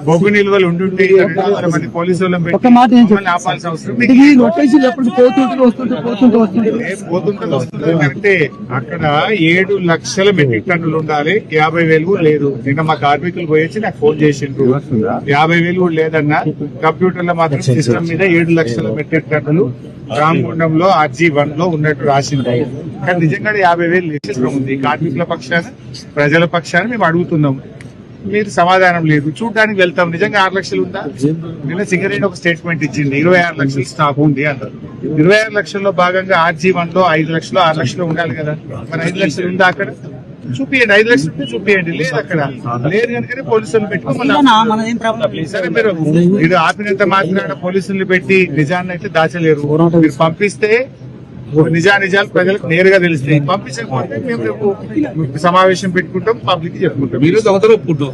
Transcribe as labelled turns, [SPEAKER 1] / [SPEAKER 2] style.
[SPEAKER 1] బొగ్గు నిల్వలు ఉంటుంటే మంది పోలీసు వాళ్ళని పెట్టి మమ్మల్ని ఆపాల్సిన అవసరం పోతుంటే కరెక్టే. అక్కడ 7 లక్షల మెట్రిక్ టన్నులు ఉండాలి, 50,000 కూడా లేదు. నిన్న మా కార్మికులు పోయేసి నాకు ఫోన్ చేసిండ్రు, 50,000 కూడా లేదన్నా. కంప్యూటర్లో మాత్రం సిస్టమ్ మీద 7 లక్షల మెట్రిక్ టన్నులు రామగుండంలో RG1 లో ఉన్నట్టు రాసింది. కానీ నిజంగా 50,000 నిశ్చితం ఉంది. కార్మికుల పక్షాన ప్రజల పక్షాన మేము అడుగుతున్నాం, మీరు సమాధానం లేదు. చూడడానికి వెళ్తాం, నిజంగా 6 లక్షలు ఉందా? నిన్న సింగరేణి ఒక స్టేట్మెంట్ ఇచ్చింది, 26 లక్షలు స్టాక్ ఉంది అన్నారు. 26 లక్షల్లో భాగంగా RG1 లో 5 లక్షలు 6 లక్షలు ఉండాలి కదా. మరి 5 లక్షలు ఉందా? అక్కడ చూపియండి, 5 లక్షలు ఉంటే చూపియండి. లేదు, అక్కడ లేదు కనుకనే పోలీసులను పెట్టుకోమని. సరే, మీరు ఆపినంత మాత్రాన పోలీసులను పెట్టి నిజాన్ని అయితే దాచలేరు. మీరు పంపిస్తే నిజాలు ప్రజలకు నేరుగా తెలుస్తాయి. పంపించకపోతే మేము రేపు సమావేశం పెట్టుకుంటాం, పబ్లిక్ చెప్పుకుంటాం.
[SPEAKER 2] మీరు ఒప్పుకుంటాం.